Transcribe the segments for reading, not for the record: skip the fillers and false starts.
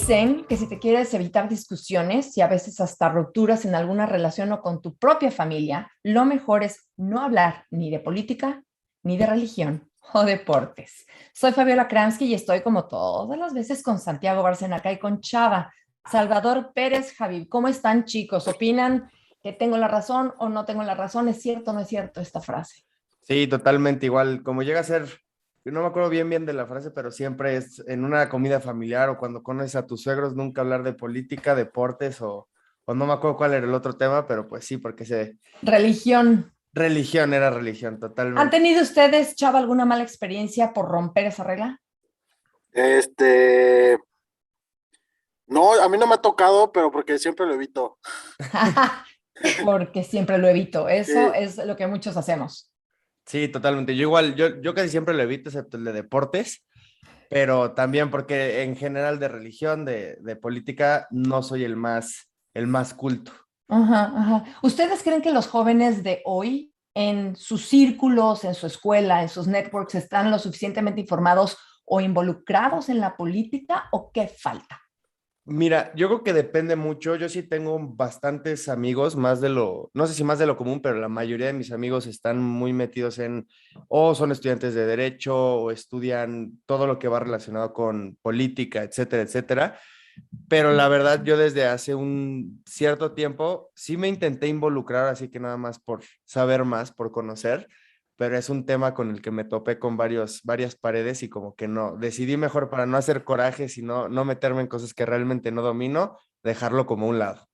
Dicen que si te quieres evitar discusiones y a veces hasta rupturas en alguna relación o con tu propia familia, lo mejor es no hablar ni de política, ni de religión o deportes. Soy Fabiola Kransky y estoy como todas las veces con Santiago Barcenacá y con Chava. Salvador Pérez Javib, ¿cómo están, chicos? ¿Opinan que tengo la razón o no tengo la razón? ¿Es cierto o no es cierto esta frase? Sí, totalmente igual. Como llega a ser, yo no me acuerdo bien de la frase, pero siempre es en una comida familiar o cuando conoces a tus suegros, nunca hablar de política, deportes o no me acuerdo cuál era el otro tema, pero pues sí, porque Religión. religión era religión, ¿Han totalmente. tenido ustedes, Chava, alguna mala experiencia por romper esa regla? Este, no, a mí no me ha tocado, pero porque siempre lo evito. Porque siempre lo evito. Eso Sí, es lo que muchos hacemos. Sí, totalmente. Yo igual, yo casi siempre lo evito, excepto el de deportes, pero también porque en general de religión, de política, no soy el más culto. Ajá, ajá. ¿Ustedes creen que los jóvenes de hoy, en sus círculos, en su escuela, en sus networks, están lo suficientemente informados o involucrados en la política o qué falta? Mira, yo creo que depende mucho. Yo sí tengo bastantes amigos, no sé si más de lo común, pero la mayoría de mis amigos están muy metidos o son estudiantes de derecho, o estudian todo lo que va relacionado con política, etcétera, etcétera. Pero la verdad, yo desde hace un cierto tiempo sí me intenté involucrar, así que nada más por saber más, por conocer, pero es un tema con el que me topé con varias paredes y como que no, decidí mejor para no hacer corajes y no meterme en cosas que realmente no domino, dejarlo como a un lado.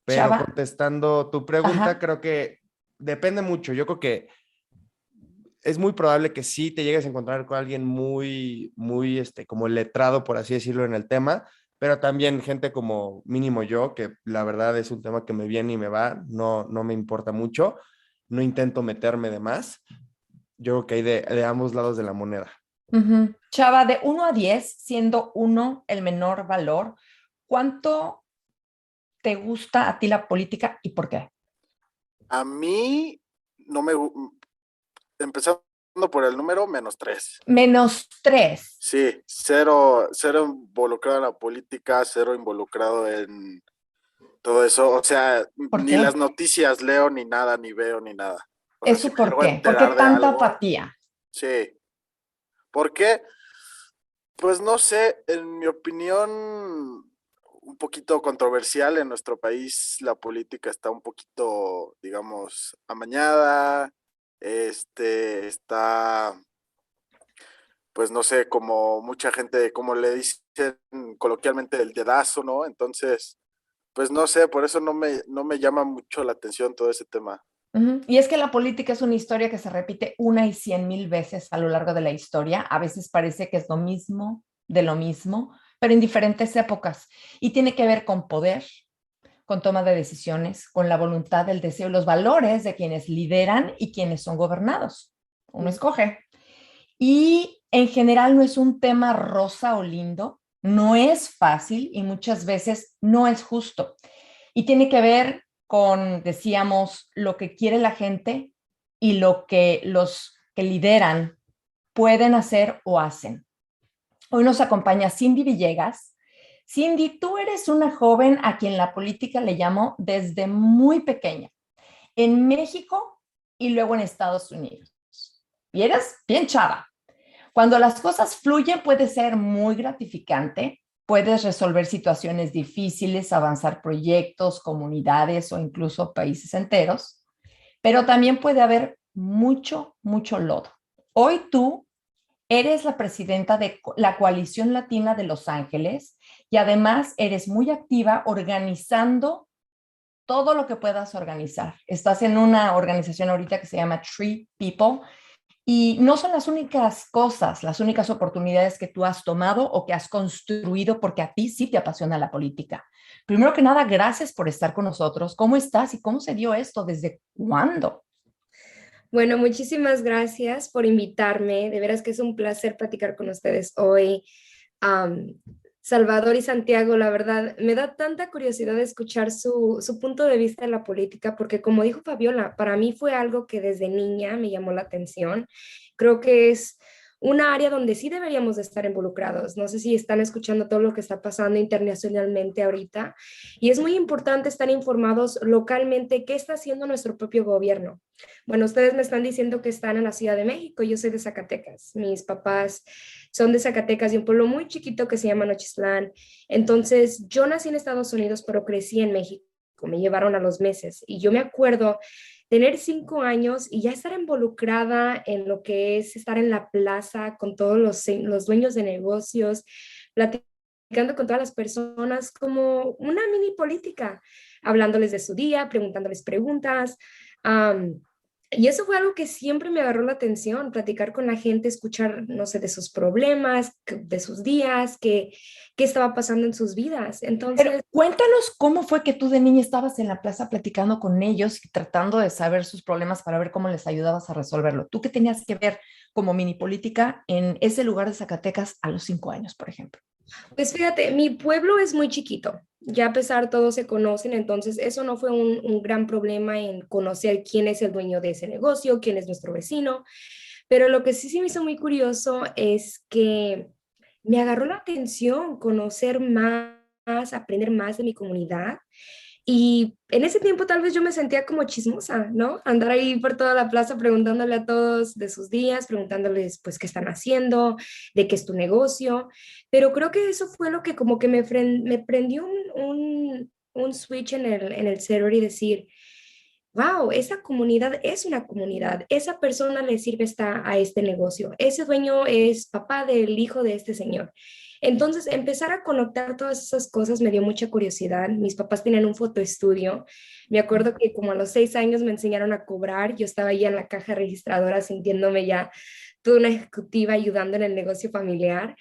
Pero Chava, contestando tu pregunta, ajá. creo que depende mucho. Yo creo que es muy probable que sí te llegues a encontrar con alguien como letrado, por así decirlo, en el tema, pero también gente como mínimo yo, que la verdad es un tema que me viene y me va, no me importa mucho, no intento meterme de más. Yo creo que hay de ambos lados de la moneda. Ujú. Chava, de 1 a 10, siendo uno el menor valor, ¿cuánto te gusta a ti la política y por qué? a mí no me, empezando por el número, -3. -3. Sí, cero involucrado en la política, cero involucrado en todo eso. O sea, ¿Por ni las qué? noticias leo, ni nada, ni veo, ni nada. O sea, si ¿Eso me por llego a qué? ¿Por qué enterar de tanta algo, apatía? sí. ¿Por qué? Pues no sé, en mi opinión, un poquito controversial en nuestro país, la política está un poquito, digamos, amañada, está, pues no sé, como mucha gente, como le dicen coloquialmente, el dedazo, ¿no? Entonces, pues no sé, por eso no me llama mucho la atención todo ese tema. Ujú. Y es que la política es una historia que se repite 1 y 100 mil veces a lo largo de la historia. A veces parece que es lo mismo de lo mismo, pero en diferentes épocas. Y tiene que ver con poder, con toma de decisiones, con la voluntad, el deseo y los valores de quienes lideran y quienes son gobernados. Uno escoge. Y en general no es un tema rosa o lindo, no es fácil y muchas veces no es justo. Y tiene que ver con, decíamos, lo que quiere la gente y lo que los que lideran pueden hacer o hacen. Hoy nos acompaña Cindy Villegas. Cindy, tú eres una joven a quien la política le llamó desde muy pequeña, en México y luego en Estados Unidos. Y eres bien chava. Cuando las cosas fluyen puede ser muy gratificante, puedes resolver situaciones difíciles, avanzar proyectos, comunidades o incluso países enteros, pero también puede haber mucho, mucho lodo. Hoy tú eres la presidenta de la Coalición Latina de Los Ángeles y además eres muy activa organizando todo lo que puedas organizar. Estás en una organización ahorita que se llama Tree People y no son las únicas cosas, las únicas oportunidades que tú has tomado o que has construido porque a ti sí te apasiona la política. Primero que nada, gracias por estar con nosotros. ¿Cómo estás y cómo se dio esto? ¿Desde cuándo? Bueno, muchísimas gracias por invitarme. De veras que es un placer platicar con ustedes hoy. Am, Salvador y Santiago, la verdad, me da tanta curiosidad de escuchar su punto de vista en la política, porque como dijo Fabiola, para mí fue algo que desde niña me llamó la atención. Creo que es una área donde sí deberíamos de estar involucrados. No sé si están escuchando todo lo que está pasando internacionalmente ahorita y es muy importante estar informados localmente qué está haciendo nuestro propio gobierno. Bueno, ustedes me están diciendo que están en la Ciudad de México, yo soy de Zacatecas, mis papás son de Zacatecas, de un pueblo muy chiquito que se llama Nochistlán. Entonces, yo nací en Estados Unidos, pero crecí en México, me llevaron a los meses y yo me acuerdo tener 5 años y ya estar involucrada en lo que es estar en la plaza con todos los dueños de negocios, platicando con todas las personas como una mini política, hablándoles de su día, preguntándoles preguntas. Um, y eso fue algo que siempre me agarró la atención, platicar con la gente, escuchar, no sé, de sus problemas, de sus días, qué estaba pasando en sus vidas. Pero Entonces, cuéntanos cómo fue que tú de niña estabas en la plaza platicando con ellos y tratando de saber sus problemas para ver cómo les ayudabas a resolverlo. ¿Tú qué tenías que ver como mini política en ese lugar de Zacatecas a los 5 años, por ejemplo? pues fíjate, mi pueblo es muy chiquito, ya a pesar todos se conocen, entonces eso no fue un gran problema en conocer quién es el dueño de ese negocio, quién es nuestro vecino, pero lo que sí se me hizo muy curioso es que me agarró la atención conocer más, aprender más de mi comunidad. Y en ese tiempo tal vez yo me sentía como chismosa, ¿no? Andar ahí por toda la plaza preguntándole a todos de sus días, preguntándoles pues qué están haciendo, de qué es tu negocio. Pero creo que eso fue lo que como que me prendió un switch en el cerebro y decir, wow, esa comunidad es una comunidad, esa persona le sirve a este negocio, ese dueño es papá del hijo de este señor. Entonces, empezar a conectar todas esas cosas me dio mucha curiosidad. Mis papás tenían un fotoestudio. Me acuerdo que como a los 6 años me enseñaron a cobrar. Yo estaba ahí en la caja registradora sintiéndome ya toda una ejecutiva ayudando en el negocio familiar.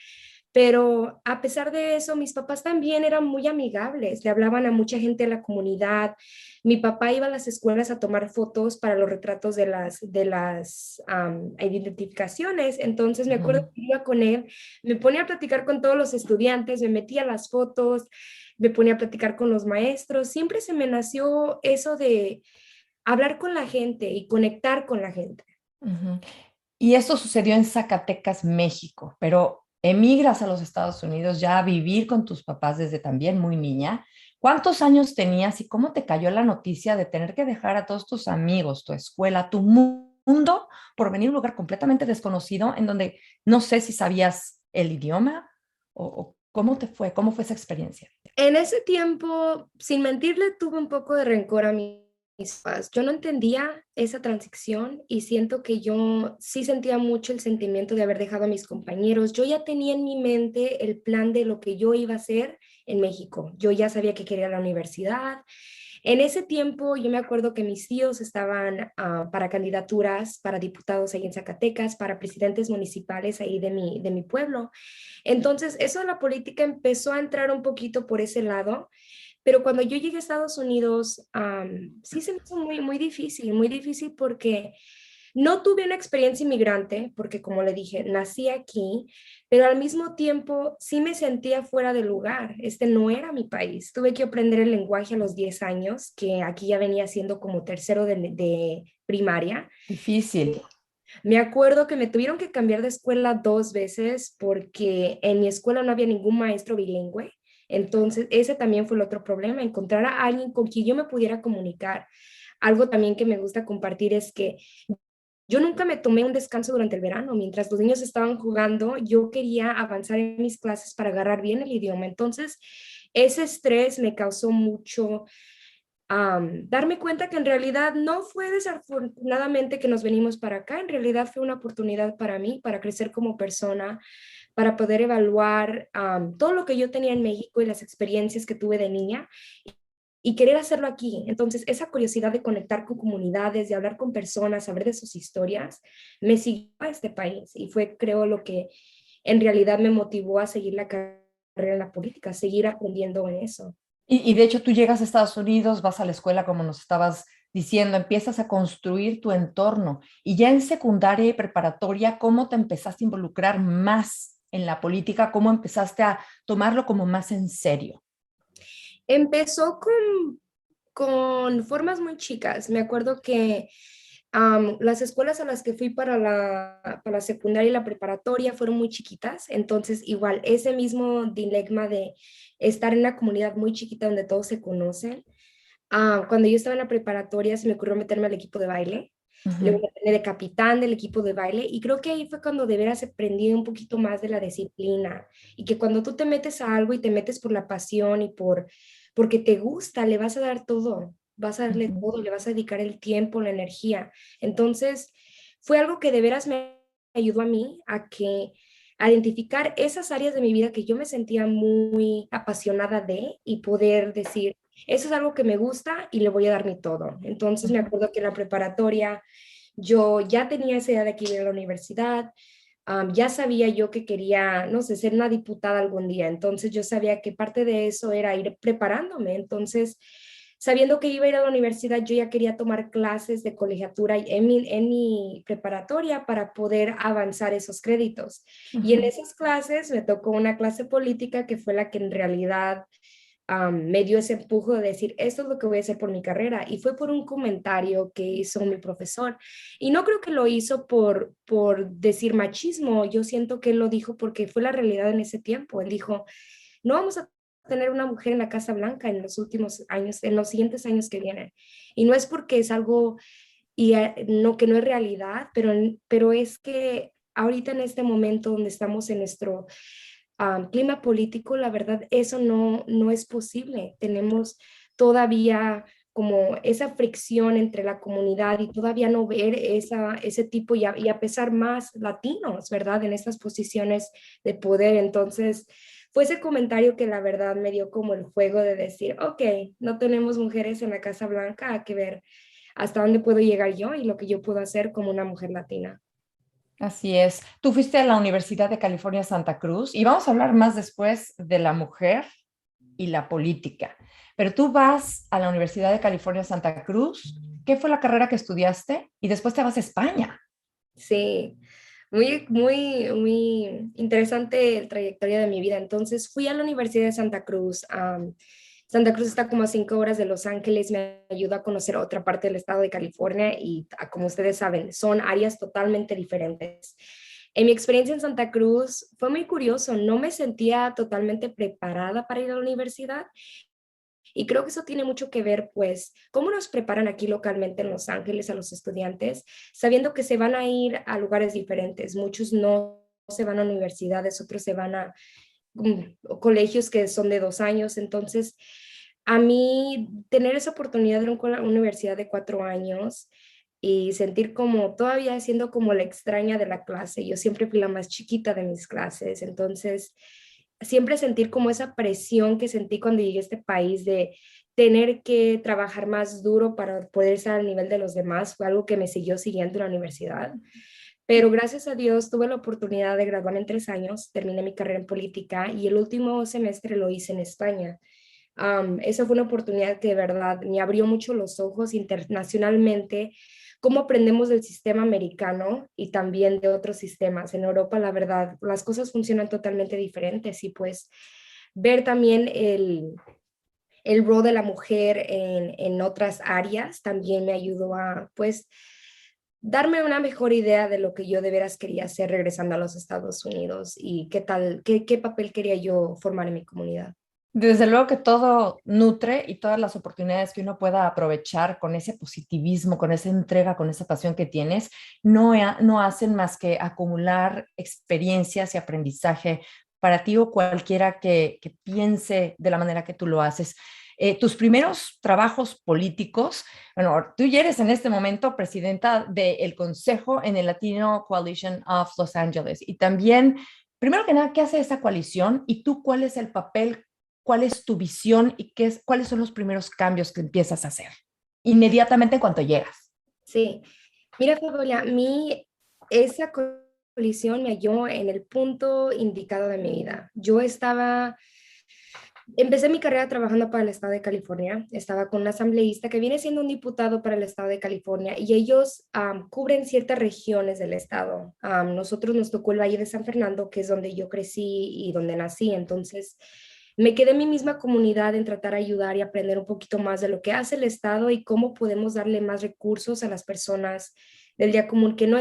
Pero a pesar de eso, mis papás también eran muy amigables, le hablaban a mucha gente de la comunidad. Mi papá iba a las escuelas a tomar fotos para los retratos de las identificaciones. Entonces me acuerdo que iba con él, me ponía a platicar con todos los estudiantes, me metía a las fotos, me ponía a platicar con los maestros. Siempre se me nació eso de hablar con la gente y conectar con la gente. Ujú. Y esto sucedió en Zacatecas, México, pero emigras a los Estados Unidos ya a vivir con tus papás desde también muy niña. ¿Cuántos años tenías y cómo te cayó la noticia de tener que dejar a todos tus amigos, tu escuela, tu mundo por venir a un lugar completamente desconocido en donde no sé si sabías el idioma o cómo te fue, cómo fue esa experiencia? En ese tiempo, sin mentirle, tuve un poco de rencor a mis papás. Yo no entendía esa transición y siento que yo sí sentía mucho el sentimiento de haber dejado a mis compañeros. Yo ya tenía en mi mente el plan de lo que yo iba a hacer en México. Yo ya sabía que quería la universidad. En ese tiempo yo me acuerdo que mis tíos estaban para candidaturas, para diputados ahí en Zacatecas, para presidentes municipales ahí de mi pueblo. Entonces, eso de la política empezó a entrar un poquito por ese lado, pero cuando yo llegué a Estados Unidos, sí se me hizo muy difícil porque no tuve una experiencia inmigrante, porque como le dije, nací aquí, pero al mismo tiempo sí me sentía fuera de lugar. Este no era mi país. Tuve que aprender el lenguaje a los 10 años, que aquí ya venía siendo como tercero de primaria. Difícil. Me acuerdo que me tuvieron que cambiar de escuela 2 veces porque en mi escuela no había ningún maestro bilingüe. Entonces, ese también fue el otro problema, encontrar a alguien con quien yo me pudiera comunicar. Algo también que me gusta compartir es que yo nunca me tomé un descanso durante el verano. Mientras los niños estaban jugando, yo quería avanzar en mis clases para agarrar bien el idioma. Entonces, ese estrés me causó mucho darme cuenta que en realidad no fue desafortunadamente que nos venimos para acá, en realidad fue una oportunidad para mí, para crecer como persona, para poder evaluar todo lo que yo tenía en México y las experiencias que tuve de niña y querer hacerlo aquí. Entonces, esa curiosidad de conectar con comunidades, de hablar con personas, saber de sus historias, me siguió a este país y fue, creo, lo que en realidad me motivó a seguir la carrera en la política, seguir aprendiendo en eso. Y de hecho tú llegas a Estados Unidos, vas a la escuela como nos estabas diciendo, empiezas a construir tu entorno y ya en secundaria y preparatoria, ¿cómo te empezaste a involucrar más en la política? ¿Cómo empezaste a tomarlo como más en serio? Empezó con formas muy chicas. Me acuerdo que Las escuelas a las que fui para la secundaria y la preparatoria fueron muy chiquitas, entonces igual ese mismo dilema de estar en una comunidad muy chiquita donde todos se conocen. Cuando yo estaba en la preparatoria se me ocurrió meterme al equipo de baile, luego Ujú, me metí de capitán del equipo de baile y creo que ahí fue cuando de veras aprendí un poquito más de la disciplina y que cuando tú te metes a algo y te metes por la pasión y porque te gusta, le vas a dar todo, vas a darle ujú, todo, le vas a dedicar el tiempo, la energía. Entonces, fue algo que de veras me ayudó a mí a identificar esas áreas de mi vida que yo me sentía muy apasionada de y poder decir, eso es algo que me gusta y le voy a dar mi todo. Entonces me ujú. acuerdo que en la preparatoria yo ya tenía esa idea de que ir a la universidad, ya sabía yo que quería, no sé, ser una diputada algún día, entonces yo sabía que parte de eso era ir preparándome, entonces sabiendo que iba a ir a la universidad, yo ya quería tomar clases de colegiatura en mi preparatoria para poder avanzar esos créditos. Y en Ujú. esas clases me tocó una clase política que fue la que en realidad me dio ese empujo de decir, esto es lo que voy a hacer por mi carrera. Y fue por un comentario que hizo mi profesor. Y no creo que lo hizo por decir machismo, yo siento que él lo dijo porque fue la realidad en ese tiempo. Él dijo, no vamos a tener una mujer en la Casa Blanca en los últimos años, en los siguientes años que vienen. Y no es porque es algo no, que no es realidad, pero es que ahorita en este momento donde estamos en nuestro clima político, la verdad, eso no es posible. Tenemos todavía como esa fricción entre la comunidad y todavía no ver ese tipo y a pesar más latinos, ¿verdad? En estas posiciones de poder. Entonces, fue ese comentario que la verdad me dio como el juego de decir, ok, no tenemos mujeres en la Casa Blanca, hay que ver hasta dónde puedo llegar yo y lo que yo puedo hacer como una mujer latina. Así es. Tú fuiste a la Universidad de California, Santa Cruz, y vamos a hablar más después de la mujer y la política. Pero tú vas a la Universidad de California, Santa Cruz. ¿Qué fue la carrera que estudiaste? Y después te vas a España. Sí, muy interesante la trayectoria de mi vida. Entonces fui a la Universidad de Santa Cruz. Santa Cruz está como a 5 horas de Los Ángeles, me ayuda a conocer otra parte del estado de California y como ustedes saben, son áreas totalmente diferentes. En mi experiencia en Santa Cruz fue muy curioso, no me sentía totalmente preparada para ir a la universidad y creo que eso tiene mucho que ver, pues, cómo nos preparan aquí localmente en Los Ángeles a los estudiantes, sabiendo que se van a ir a lugares diferentes. Muchos no se van a universidades, otros se van a colegios que son de 2 años. Entonces, a mí tener esa oportunidad de una universidad de 4 años y sentir como todavía siendo como la extraña de la clase. Yo siempre fui la más chiquita de mis clases, entonces siempre sentir como esa presión que sentí cuando llegué a este país de tener que trabajar más duro para poder estar al nivel de los demás fue algo que me siguió siguiendo en la universidad. Pero gracias a Dios tuve la oportunidad de graduarme en 3 años, terminé mi carrera en política y el último semestre lo hice en España. Esa fue una oportunidad que de verdad me abrió mucho los ojos internacionalmente, cómo aprendemos del sistema americano y también de otros sistemas. En Europa, la verdad, las cosas funcionan totalmente diferentes y pues ver también el rol de la mujer en otras áreas también me ayudó a pues darme una mejor idea de lo que yo de veras quería hacer regresando a los Estados Unidos y qué papel quería yo formar en mi comunidad. Desde luego que todo nutre y todas las oportunidades que uno pueda aprovechar con ese positivismo, con esa entrega, con esa pasión que tienes, no hacen más que acumular experiencias y aprendizaje para ti o cualquiera que piense de la manera que tú lo haces. Tus primeros trabajos políticos, bueno, tú ya eres en este momento presidenta del Consejo en el Latino Coalition of Los Angeles y también, primero que nada, ¿qué hace esa coalición y tú cuál es el papel? ¿Cuál es tu visión y cuáles son los primeros cambios que empiezas a hacer inmediatamente en cuanto llegas? Sí, mira, Fabiola, esa colisión me halló en el punto indicado de mi vida. Empecé mi carrera trabajando para el estado de California, estaba con un asambleísta que viene siendo un diputado para el estado de California y ellos cubren ciertas regiones del estado. Nosotros nos tocó el Valle de San Fernando, que es donde yo crecí y donde nací, entonces me quedé en mi misma comunidad en tratar de ayudar y aprender un poquito más de lo que hace el Estado y cómo podemos darle más recursos a las personas del día común que no